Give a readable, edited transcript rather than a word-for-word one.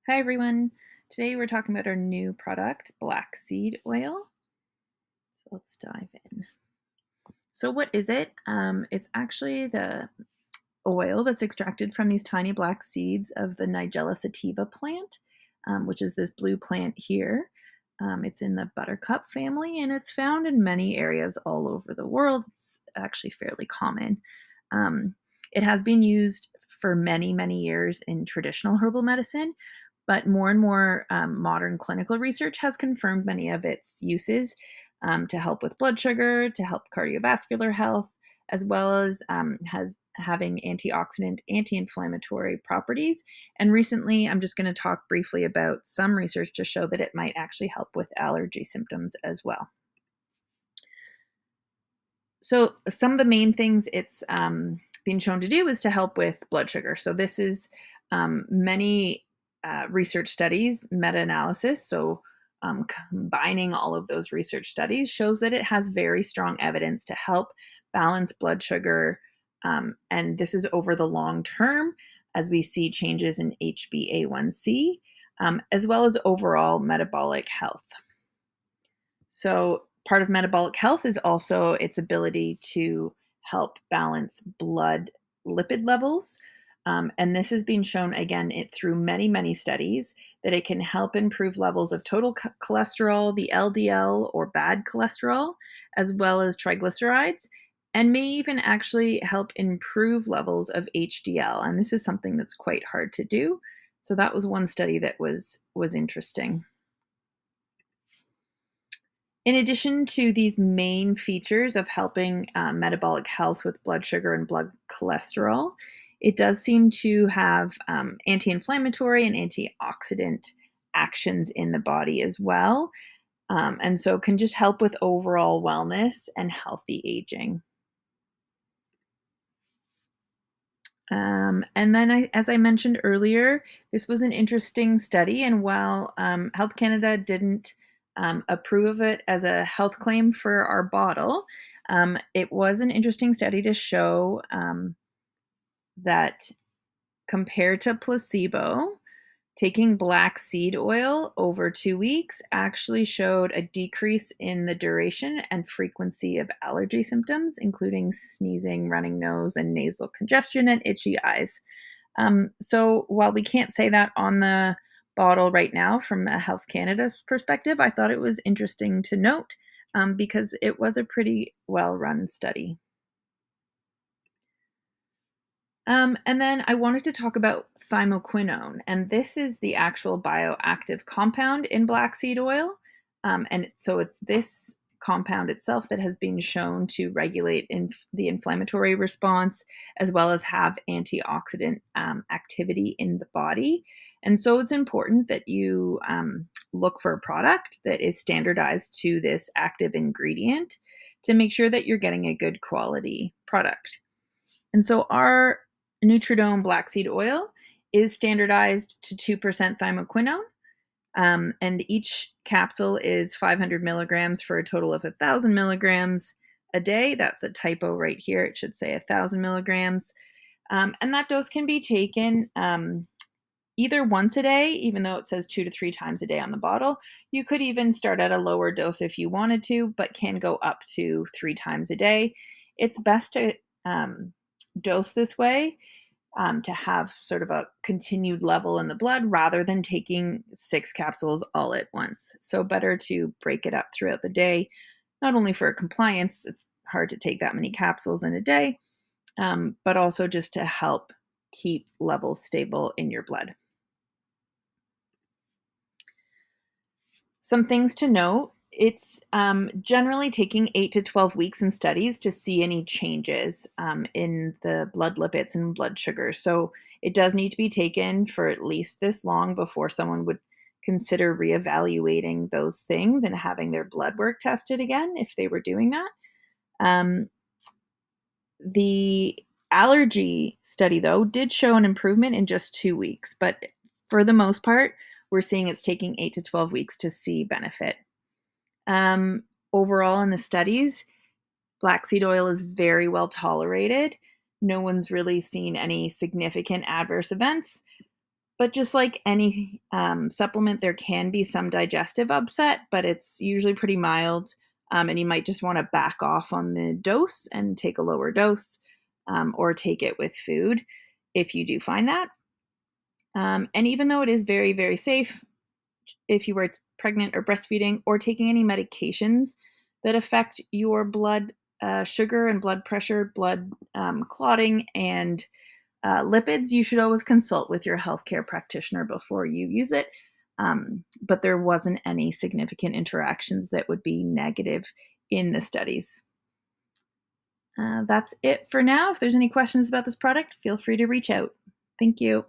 Hi everyone. Today we're talking about our new product, black seed oil. So let's dive in. So what is it? It's actually the oil that's extracted from these tiny black seeds of the Nigella sativa plant, which is this blue plant here. It's in the buttercup family and it's found in many areas all over the world. It's actually fairly common. Um, it has been used for many, many years in traditional herbal medicine, but more and more modern clinical research has confirmed many of its uses to help with blood sugar, to help cardiovascular health, as well as has having antioxidant, anti-inflammatory properties. And recently, I'm just going to talk briefly about some research to show that it might actually help with allergy symptoms as well. So some of the main things it's been shown to do is to help with blood sugar. So this is many research studies, meta-analysis, so combining all of those research studies shows that it has very strong evidence to help balance blood sugar. And this is over the long term as we see changes in HbA1c, as well as overall metabolic health. So part of metabolic health is also its ability to help balance blood lipid levels. And this has been shown again through many, many studies that it can help improve levels of total cholesterol, the LDL or bad cholesterol, as well as triglycerides, and may even actually help improve levels of HDL. And this is something that's quite hard to do. So that was one study that was interesting. In addition to these main features of helping metabolic health with blood sugar and blood cholesterol, it does seem to have anti-inflammatory and antioxidant actions in the body as well. And so can just help with overall wellness and healthy aging. And then, as I mentioned earlier, this was an interesting study. And while Health Canada didn't approve of it as a health claim for our bottle, it was an interesting study to show that compared to placebo, taking black seed oil over 2 weeks actually showed a decrease in the duration and frequency of allergy symptoms, including sneezing, running nose, and nasal congestion and itchy eyes. So while we can't say that on the bottle right now from a Health Canada's perspective, I thought it was interesting to note because it was a pretty well-run study. And then I wanted to talk about thymoquinone, and this is the actual bioactive compound in black seed oil. And so it's this compound itself that has been shown to regulate the inflammatory response as well as have antioxidant activity in the body. And so it's important that you look for a product that is standardized to this active ingredient to make sure that you're getting a good quality product. And so our Nutridome black seed oil is standardized to 2% thymoquinone, and each capsule is 500 milligrams for a total of 1,000 milligrams a day. That's a typo right here. It should say 1,000 milligrams. And that dose can be taken either once a day, even though it says 2 to 3 times a day on the bottle. You could even start at a lower dose if you wanted to, but can go up to 3 times a day. It's best to dose this way to have sort of a continued level in the blood rather than taking 6 capsules all at once. So better to break it up throughout the day, not only for compliance, it's hard to take that many capsules in a day, but also just to help keep levels stable in your blood. Some things to note. It's generally taking 8 to 12 weeks in studies to see any changes in the blood lipids and blood sugar. So it does need to be taken for at least this long before someone would consider reevaluating those things and having their blood work tested again if they were doing that. The allergy study, though, did show an improvement in just 2 weeks, but for the most part, we're seeing it's taking 8 to 12 weeks to see benefit. Overall, in the studies, black seed oil is very well tolerated. No one's really seen any significant adverse events, But just like any supplement, there can be some digestive upset, but it's usually pretty mild. And you might just want to back off on the dose and take a lower dose, or take it with food if you do find that. And even though it is very, very safe, if you were pregnant or breastfeeding or taking any medications that affect your blood sugar and blood pressure, blood clotting, and lipids, you should always consult with your healthcare practitioner before you use it. But there wasn't any significant interactions that would be negative in the studies. That's it for now. If there's any questions about this product, feel free to reach out. Thank you.